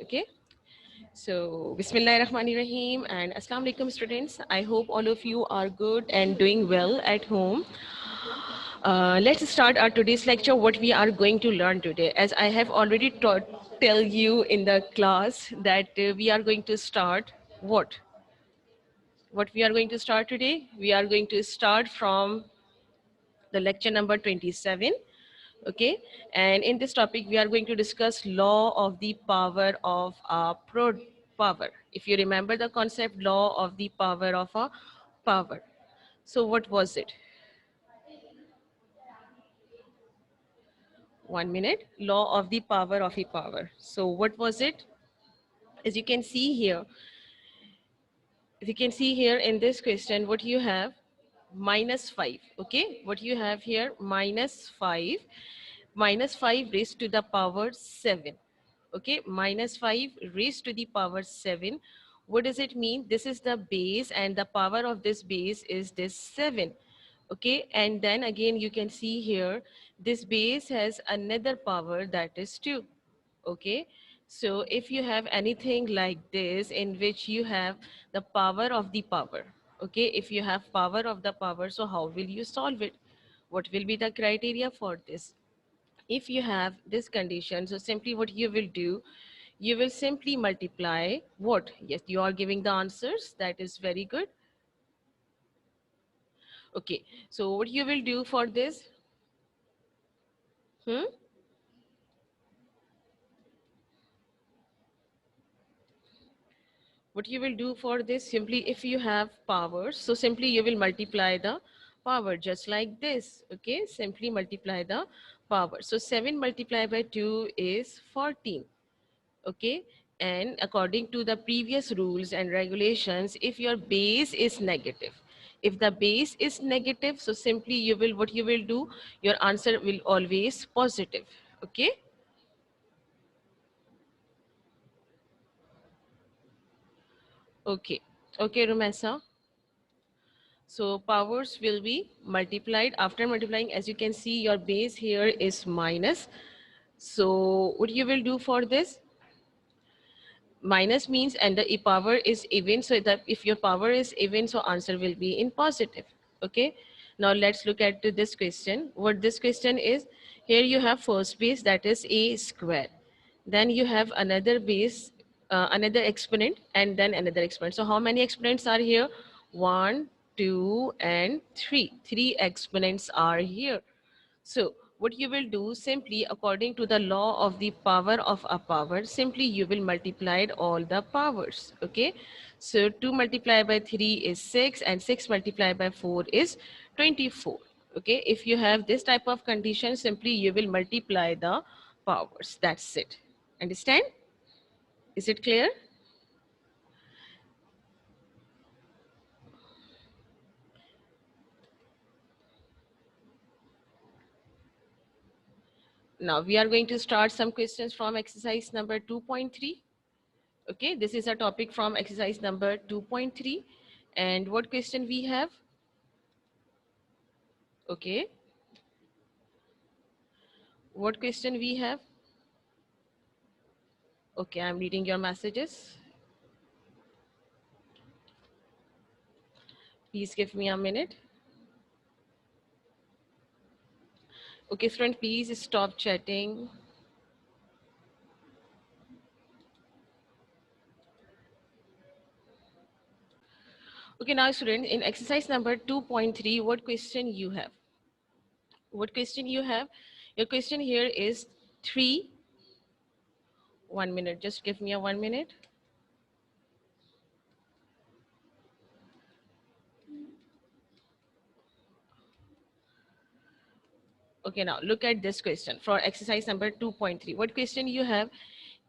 Okay. So, Bismillahirrahmanirrahim and Assalamu alaikum students. I hope all of you are good and doing well at home. Let's start our today's lecture. What we are going to learn today, as I have already tell you in the class that we are going to start what? What we are going to start today? We are going to start from the lecture number 27. Okay, and in this topic we are going to discuss law of the power of a power. If you remember the concept law of the power of a power, so what was it? 1 minute. Law of the power of a power. So what was it? As you can see here, if you can see here in this question, what you have, -5. Okay, what you have here, -5, -5 raised to the power 7. Okay, -5 raised to the power 7. What does it mean? This is the base and the power of this base is this 7. Okay, and then again you can see here this base has another power that is 2. Okay, so if you have anything like this in which you have the power of the power, okay, if you have power of the power, so how will you solve it? What will be the criteria for this? If you have this condition, so simply what you will do, you will simply multiply what? Yes, you are giving the answers. That is very good. Okay, so what you will do for this? Hmm? What you will do for this, simply if you have powers, so simply you will multiply the power just like this. Okay, simply multiply the power. So 7 multiplied by 2 is 14. Okay, and according to the previous rules and regulations, if your base is negative, if the base is negative, so simply you will, what you will do, your answer will always positive. Okay. Okay. Okay, Rumesa. So powers will be multiplied. After multiplying, as you can see, your base here is minus. So what you will do for this? Minus means and the power is even, so that if your power is even, so answer will be in positive. Okay, now let's look at this question. What this question is, here you have first base, that is a square, then you have another base, another exponent, and then another exponent. So how many exponents are here? 1, 2 and 3 exponents are here. So what you will do, simply according to the law of the power of a power, simply you will multiply all the powers. Okay, so 2 multiplied by 3 is 6 and 6 multiplied by 4 is 24. Okay, if you have this type of condition, simply you will multiply the powers. That's it. Understand? Is it clear? Now we are going to start some questions from exercise number 2.3. Okay, this is a topic from exercise number 2.3. And what question we have? Okay, what question we have? Okay, I'm reading your messages. Please give me a minute. Okay, student, please stop chatting. Okay, now student, in exercise number 2.3, what question you have? What question you have? Your question here is 3. 1 minute, just give me a 1 minute. Okay, now look at this question for exercise number 2.3. What question you have?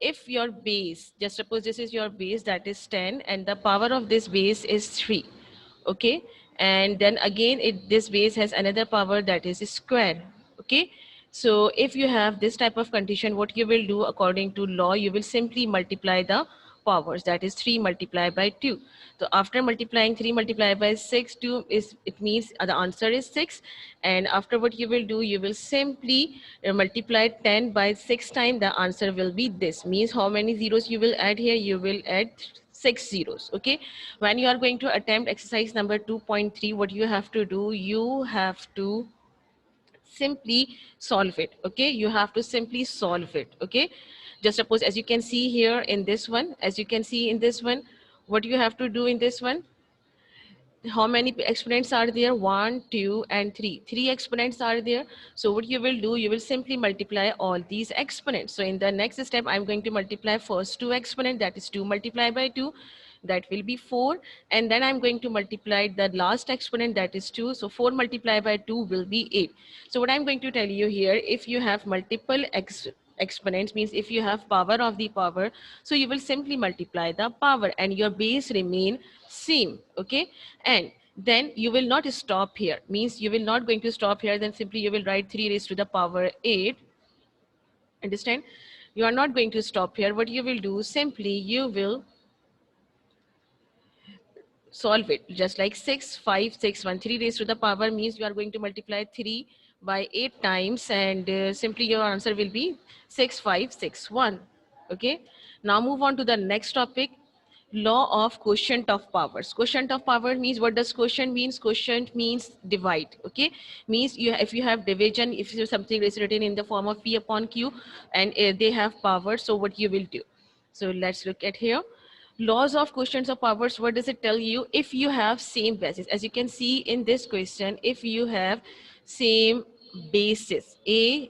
If your base, just suppose this is your base, that is 10, and the power of this base is 3. Okay, and then again this base has another power, that is square. Okay, so if you have this type of condition, what you will do according to law, you will simply multiply the powers, that is 3 multiplied by 2. So after multiplying 3 multiplied by 6, 2 is, it means the answer is 6. And after what you will do, you will simply multiply 10 by 6 times, the answer will be this. Means how many zeros you will add here? You will add 6 zeros. Okay, when you are going to attempt exercise number 2.3, what you have to do, you have to simply solve it. Okay, you have to simply solve it. Okay, just suppose, as you can see here in this one, as you can see in this one, what you have to do in this one, how many exponents are there? 1, 2 and 3. 3 exponents are there. So what you will do, you will simply multiply all these exponents. So in the next step, I'm going to multiply first 2 exponent, that is 2 multiplied by 2, that will be 4. And then I'm going to multiply the last exponent, that is 2. So 4 multiplied by 2 will be 8. So what I'm going to tell you here, if you have multiple exponents, means if you have power of the power, so you will simply multiply the power and your base remain same. Okay, and then you will not stop here, means you will not going to stop here, then simply you will write 3 raised to the power 8. Understand? You are not going to stop here. What you will do, simply you will solve it just like 6 5 6 1. 3 raised to the power means you are going to multiply 3 by 8 times, and simply your answer will be 6561. Okay, now move on to the next topic, law of quotient of powers. Quotient of power means, what does quotient means? Quotient means divide. Okay, means you, if you have division, if you something is written in the form of p upon q and they have power, so what you will do, so let's look at here. Laws of quotients of powers, what does it tell you? If you have same basis, as you can see in this question, if you have same basis, a,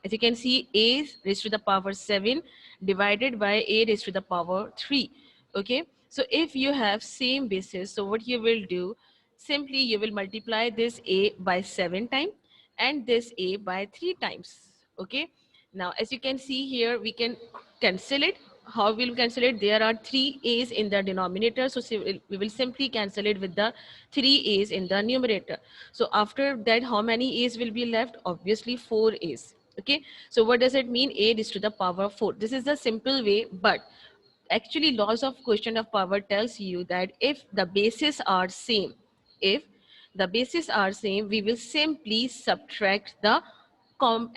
as you can see, a raised to the power 7 divided by a raised to the power 3. Okay, so if you have same basis, so what you will do, simply you will multiply this a by 7 times and this a by 3 times. Okay, now as you can see here, we can cancel it. How will we cancel it? There are 3 a's in the denominator, so we will simply cancel it with the 3 a's in the numerator. So after that, how many a's will be left? Obviously 4 a's. Okay, so what does it mean? A is to the power 4. This is the simple way, but actually laws of quotient of power tells you that if the bases are same, if the bases are same, we will simply subtract the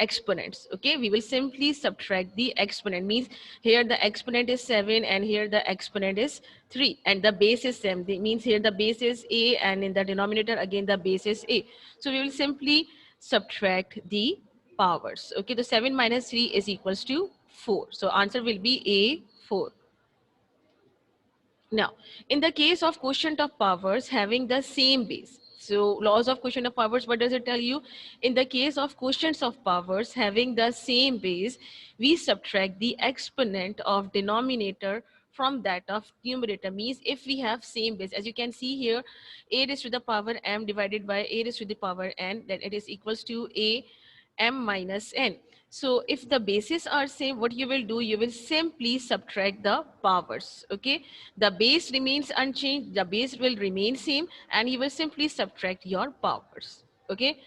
exponents. Okay, we will simply subtract the exponent, means here the exponent is 7 and here the exponent is 3 and the base is same. That means here the base is a and in the denominator again the base is a, so we will simply subtract the powers. Okay, the 7 minus 3 is equals to 4, so answer will be a 4. Now, in the case of quotient of powers having the same base, so laws of quotient of powers, what does it tell you? In the case of quotients of powers having the same base, we subtract the exponent of denominator from that of numerator. Means if we have same base, as you can see here, a raised to the power m divided by a raised to the power n, then it is equals to a m minus n. So if the bases are same, what you will do, you will simply subtract the powers. Okay, the base remains unchanged, the base will remain same, and you will simply subtract your powers. Okay,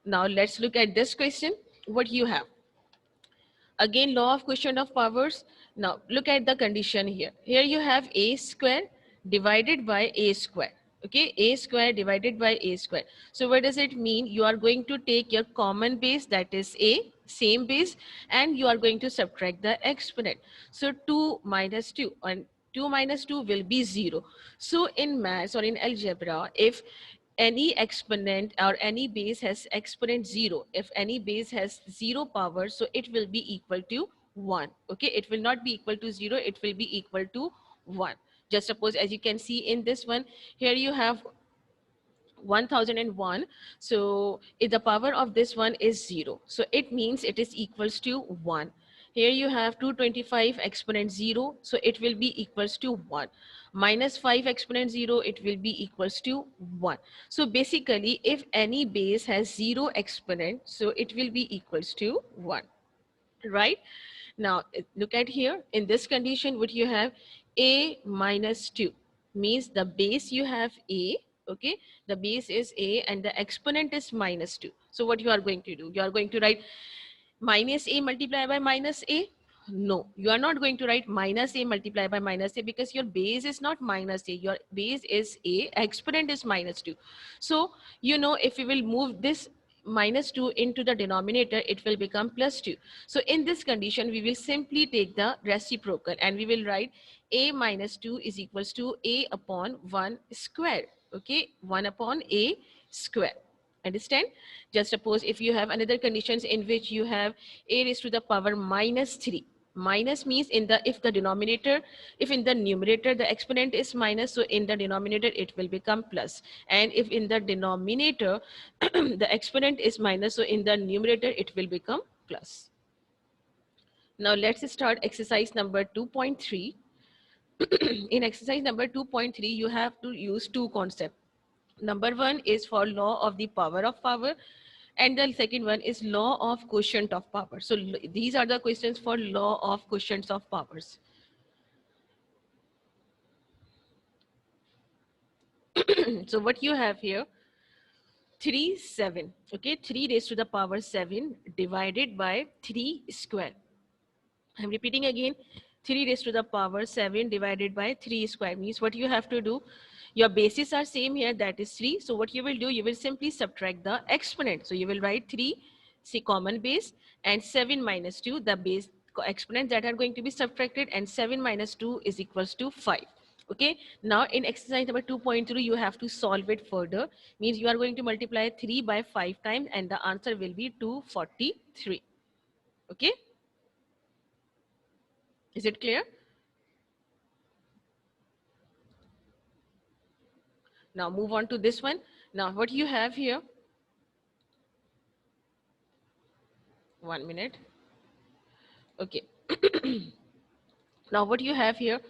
now let's look at this question. What you have, again law of quotient of powers. Now look at the condition here. Here you have a square divided by a square. Okay, a square divided by a square. So what does it mean? You are going to take your common base, that is a, same base, and you are going to subtract the exponent. So 2 minus 2, and 2 minus 2 will be 0. So in maths or in algebra, if any exponent or any base has exponent 0, if any base has 0 power, so it will be equal to 1. Okay, it will not be equal to 0, it will be equal to 1. Just suppose, as you can see in this one, here you have 1001. So if the power of this one is 0, so it means it is equals to 1. Here you have 225 exponent 0, so it will be equals to 1. Minus 5 exponent 0, it will be equals to 1. So basically, if any base has 0 exponent, so it will be equals to 1. Right? Now, look at here. In this condition, what you have, a minus 2 means the base you have a, okay? The base is a and the exponent is minus 2. So what you are going to do? You are going to write minus a multiplied by minus a. No, you are not going to write minus a multiplied by minus a because your base is not minus a. Your base is a, exponent is minus 2. So, you know, if we will move this minus 2 into the denominator, it will become plus 2. So, in this condition, we will simply take the reciprocal and we will write a minus 2 is equals to a upon 1 square. Okay, 1 upon a square. Understand? Just suppose if you have another conditions in which you have a raised to the power minus 3. Minus means in the if the denominator, if in the numerator the exponent is minus, so in the denominator it will become plus. And if in the denominator the exponent is minus, so in the numerator it will become plus. Now let's start exercise number 2.3. In exercise number 2.3, you have to use two concepts. Number one is for law of the power of power, and the second one is law of quotient of power. So these are the questions for law of quotients of powers. So what you have here, 3 7, okay, 3 raised to the power 7 divided by 3 square. I'm repeating again, 3 raised to the power 7 divided by 3 square means what you have to do, your bases are same here, that is 3. So what you will do, you will simply subtract the exponent. So you will write 3, see common base, and 7 minus 2, the base exponents that are going to be subtracted, and 7 minus 2 is equals to 5. Okay, now in exercise number 2.3, you have to solve it further. Means you are going to multiply 3 by 5 times, and the answer will be 243. Okay, is it clear? Now move on to this one. Now what you have here, 1 minute. Okay. Now what you have here,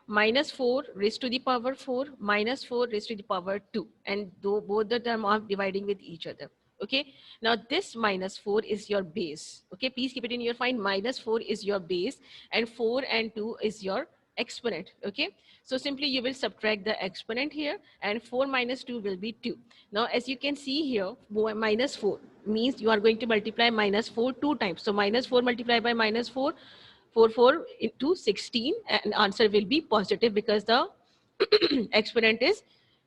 minus 4 raised to the power 4 minus 4 raised to the power 2, and though both the term are dividing with each other. Okay, now this minus 4 is your base. Okay, please keep it in your mind, minus 4 is your base and 4 and 2 is your exponent. Okay, so simply you will subtract the exponent here, and 4 minus 2 will be 2. Now as you can see here, minus 4 means you are going to multiply minus 4 two times. So minus 4 multiplied by minus 4, 4 into 16, and answer will be positive because the exponent is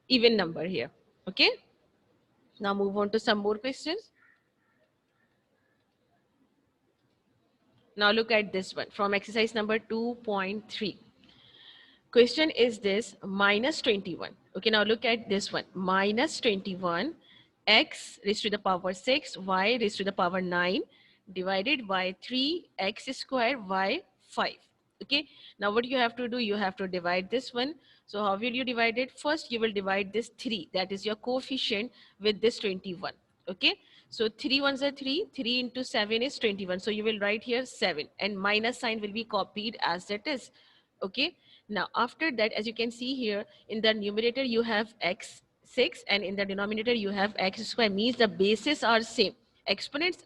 even number here. Okay, now move on to some more questions. Now look at this one from exercise number 2.3. Question is this, minus 21. Okay, now look at this one, minus 21 x raised to the power 6 y raised to the power 9 divided by 3 x square y 5. Okay, now what you have to do, you have to divide this one. So how will you divide it? First you will divide this 3, that is your coefficient, with this 21. Okay, so 3 ones are 3, 3 into 7 is 21. So you will write here 7, and minus sign will be copied as it is. Okay, now after that, as you can see here, in the numerator you have x 6, and in the denominator you have x square, means the bases are same. Exponents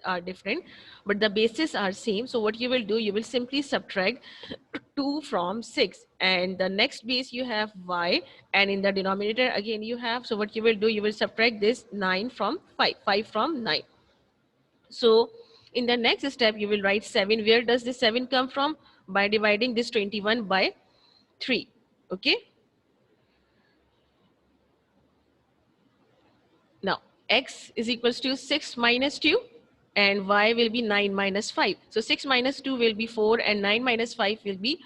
are different, but the bases are same. So what you will do, you will simply subtract 2 from 6, and the next base you have y, and in the denominator again you have, so what you will do, you will subtract this 9 from 5, 5 from 9. So in the next step you will write 7. Where does this 7 come from? By dividing this 21 by 3. Okay, now x is equals to 6 minus 2, and y will be 9 minus 5. So 6 minus 2 will be 4, and 9 minus 5 will be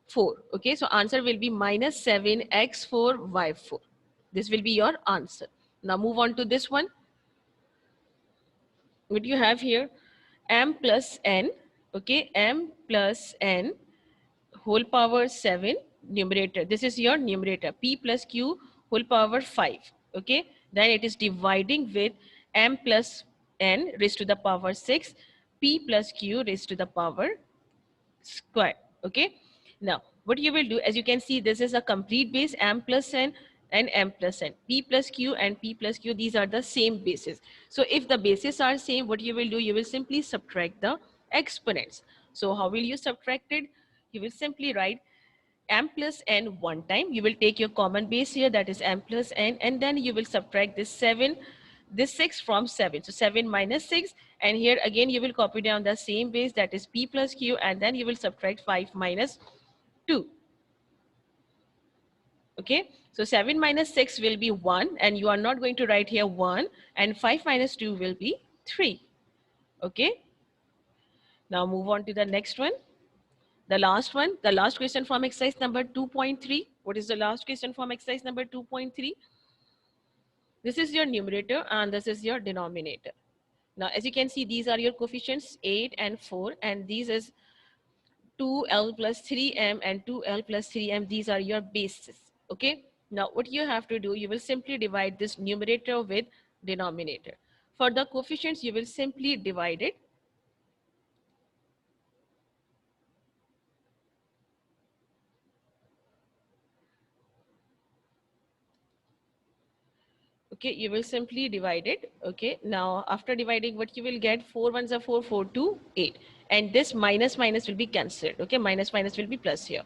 4. Okay, so answer will be minus 7 x4 y4. This will be your answer. Now move on to this one. What you have here, m plus n. Okay, m plus n whole power 7 numerator. This is your numerator, p plus q whole power 5. Okay, then it is dividing with m plus n raised to the power 6, p plus q raised to the power square. Okay, now what you will do, as you can see, this is a complete base, m plus n and m plus n, p plus q and p plus q, these are the same bases. So if the bases are same, what you will do, you will simply subtract the exponents. So how will you subtract it? You will simply write m plus n one time. You will take your common base here, that is m plus n, and then you will subtract this 7 this 6 from 7. So 7 minus 6, and here again you will copy down the same base, that is p plus q, and then you will subtract 5 minus 2. Okay, so 7 minus 6 will be 1, and you are not going to write here 1, and 5 minus 2 will be 3. Okay, now move on to the next one. The last one, the last question from exercise number 2.3. What is the last question from exercise number 2.3? This is your numerator and this is your denominator. Now, as you can see, these are your coefficients 8 and 4, and these is 2L plus 3M and 2L plus 3M. These are your bases. Okay. Now, what you have to do, you will simply divide this numerator with denominator. For the coefficients, you will simply divide it. Okay, you will simply divide it. Okay, now after dividing, what you will get, 4 ones are 4, 4 2 8, and this minus minus will be cancelled. Okay, minus minus will be plus here.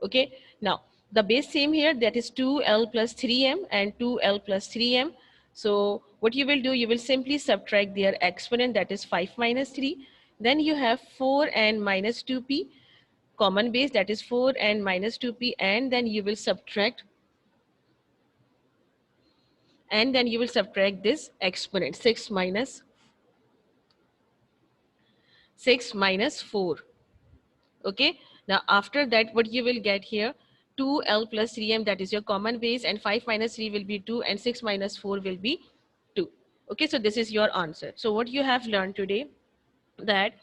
Okay, now the base same here, that is 2L plus 3M and 2L plus 3M. So what you will do, you will simply subtract their exponent, that is 5 minus 3. Then you have 4 and minus 2p, common base, that is 4 and minus 2p, and then you will subtract, and then you will subtract this exponent, 6 minus 4. Okay, now after that, what you will get here, 2L plus 3M, that is your common base, and 5 minus 3 will be 2, and 6 minus 4 will be 2. Okay, so this is your answer. So what you have learned today, that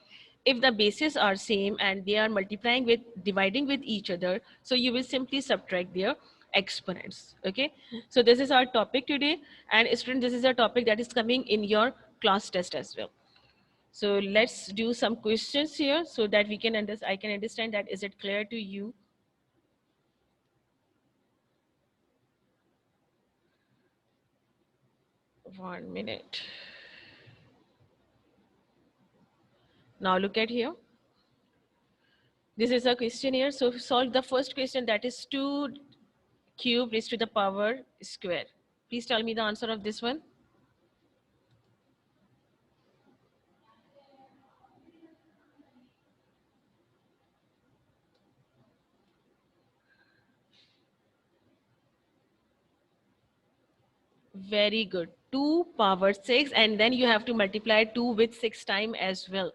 if the bases are same and they are multiplying with, dividing with each other, so you will simply subtract their exponents. Okay, so this is our topic today, and students, this is a topic that is coming in your class test as well. So let's do some questions here so that we can I can understand that is it clear to you. 1 minute. Now look at here. This is a question here. So solve the first question, that is 2 cube raised to the power square. Please tell me the answer of this one. Very good. 2 power 6, and then you have to multiply 2 with 6 time as well.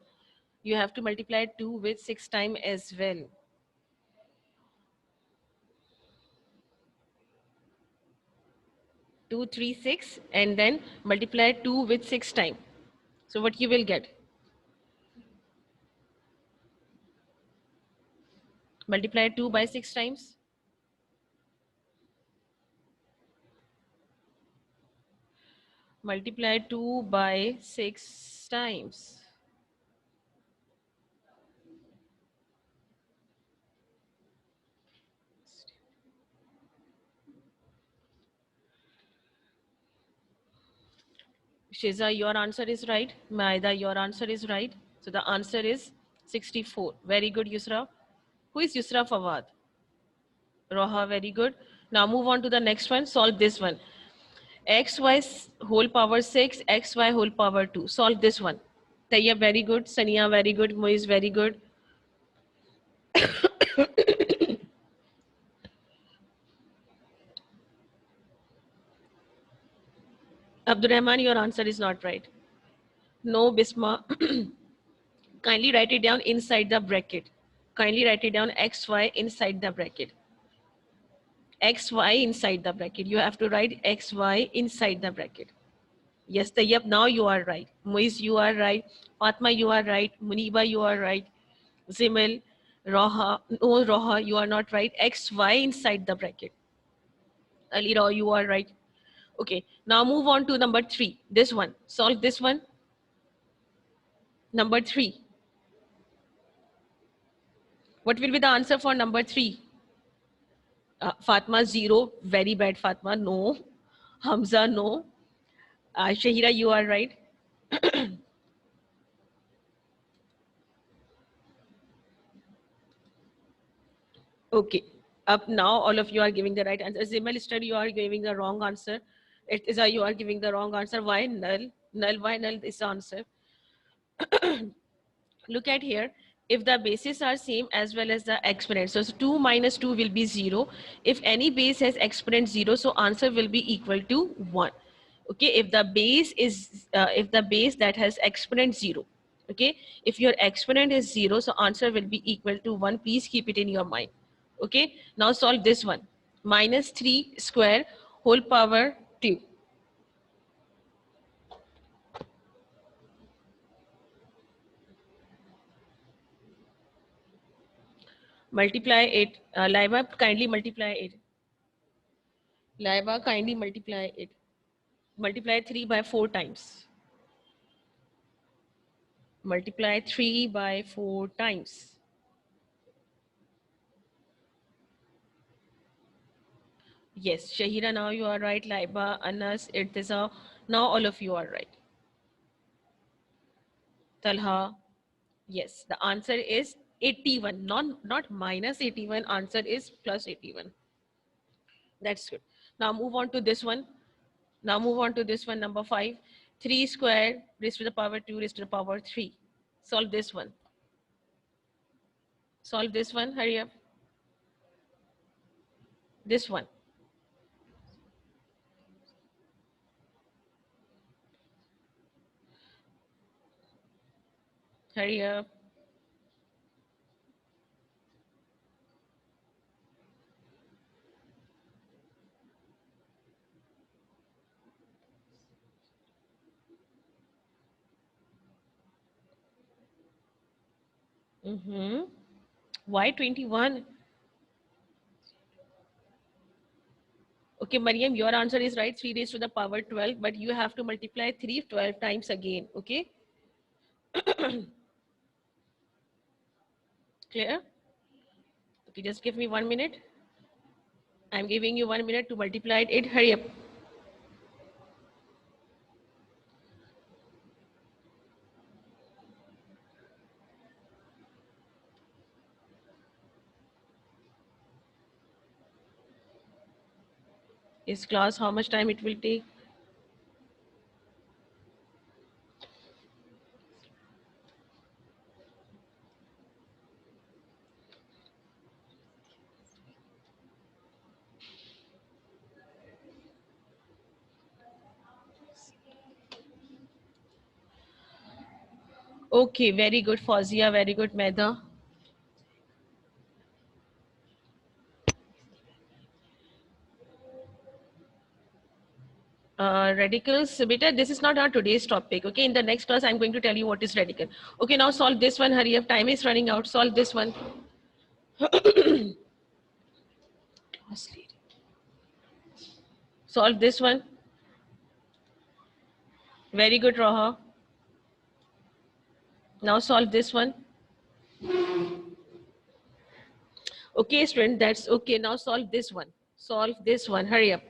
You have to multiply 2 with 6 time as well. 2 3 6, and then multiply 2 with 6 time. So what you will get? Multiply 2 by 6 times. Multiply 2 by 6 times. Shiza, your answer is right. Maida, your answer is right. So the answer is 64. Very good, Yusra. Who is Yusra Fawad? Roha, very good. Now move on to the next one. Solve this one. Xy whole power 6, xy whole power 2. Solve this one. Tayyab, very good. Sania, very good. Moiz, very good. Abdurrahman, your answer is not right. No, Bisma. Kindly write it down inside the bracket. Kindly write it down xy inside the bracket. XY inside the bracket. You have to write XY inside the bracket. Yes, Tayyab, now you are right. Muiz, you are right. Fatma, you are right. Muniba, you are right. Zimil, Roha, no, Roha, you are not right. XY inside the bracket. Ali Rao, you are right. Okay, now move on to number 3. This one. Solve this one. Number 3. What will be the answer for number 3? Fatma, 0. Very bad, Fatma. No. Hamza, no. Shahira, you are right. Okay. Up now, all of you are giving the right answer. Zimal, you are giving the wrong answer. It is you are giving the wrong answer. Why null? Null, why null is the answer? Look at here. If the bases are same as well as the exponent, so 2 minus 2 will be 0. If any base has exponent 0, so answer will be equal to 1. Okay, if the base is if the base that has exponent 0, okay, if your exponent is 0, so answer will be equal to 1. Please keep it in your mind. Okay, now solve this one. Minus 3 square whole power 2. Multiply it. Laiba, kindly multiply it. Laiba, kindly multiply it. Multiply 3 by 4 times. Multiply 3 by 4 times. Yes, Shahira, now you are right. Laiba, Anas, Irtiza, now all of you are right. Talha, yes, the answer is 81, not minus 81. Answer is plus 81. That's good. Now move on to this one. Now move on to this one, number 5. 3 squared raised to the power 2 raised to the power 3. Solve this one. Solve this one. Hurry up. This one. Hurry up. Mm-hmm. Why 21? Okay, Mariam, your answer is right. 3 raised to the power 12, but you have to multiply 3 12 times again. Okay? Clear? Okay, just give me 1 minute. I'm giving you 1 minute to multiply it. Hurry up. Is class how much time it will take? Okay, very good, Fazia. Very good, Meda. Radicals, beta, this is not our today's topic. Okay, in the next class, I'm going to tell you what is radical. Okay, now solve this one. Hurry up. Time is running out. Solve this one. Solve this one. Very good, Raha. Now solve this one. Okay, student, that's okay. Now solve this one. Solve this one. Hurry up.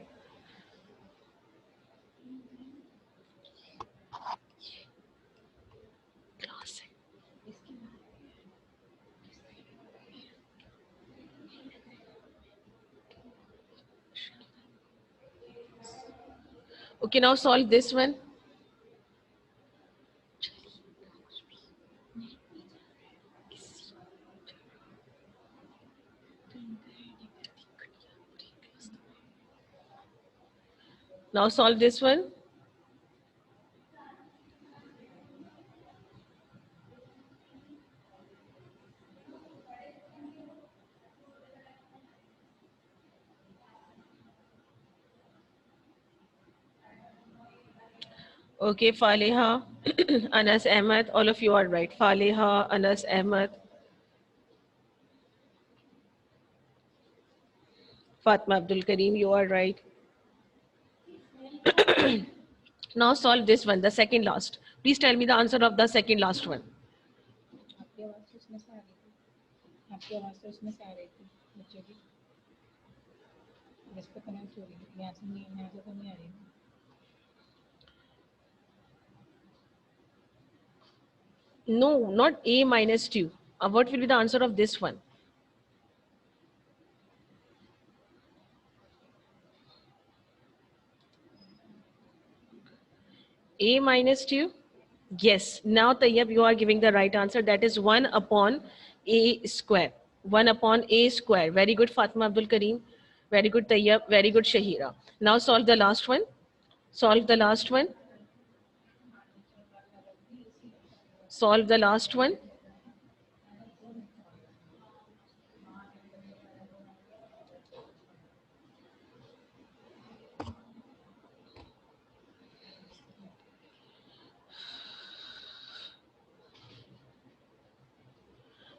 Okay, now solve this one. Now solve this one. Okay, Faleha, Anas Ahmed, all of you are right. Faleha, Anas Ahmed, Fatma Abdul Kareem, you are right. Now solve this one, the second last. Please tell me the answer of the second last one. आपकी आवाज़ तो उसमें से आ रही थी आपकी आवाज़ तो उसमें से आ रही थी बच्चों की जिस पे कनेक्ट हो रही है यहाँ से नहीं यहाँ से तो नहीं आ रही No, not A minus 2. What will be the answer of this one? A minus 2. Yes. Now, Tayyab, you are giving the right answer. That is 1 upon A square. 1 upon A square. Very good, Fatima Abdul Kareem. Very good, Tayyab. Very good, Shahira. Now solve the last one. Solve the last one. Solve the last one.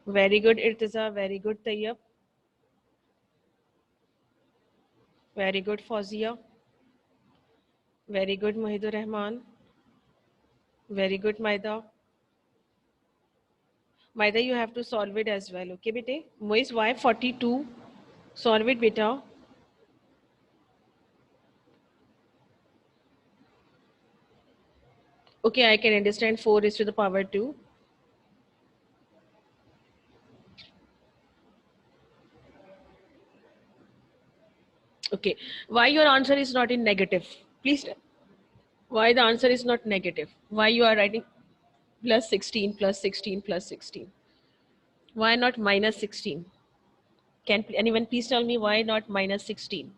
Very good, Irtiza. Very good, Tayyab. Very good, Fauziya. Very good, Mahidur Rahman. Very good, Maida. Maida, you have to solve it as well. Okay, bete? Moise, why 42? Solve it, beta. Okay, I can understand 4 is to the power 2. Okay, why your answer is not in negative? Please, why the answer is not negative? Why you are writing plus 16, plus 16, plus 16? Why not minus 16? Can anyone please tell me why not minus 16?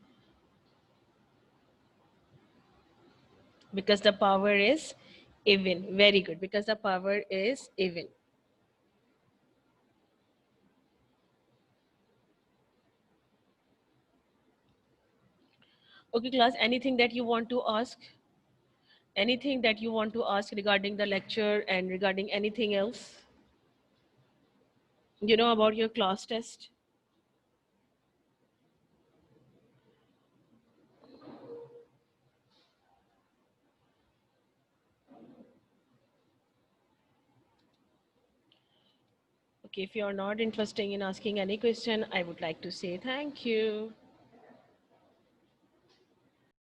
Because the power is even. Very good. Because the power is even. Okay, class, anything that you want to ask? Anything that you want to ask regarding the lecture and regarding anything else? You know about your class test? Okay, if you're not interested in asking any question, I would like to say thank you.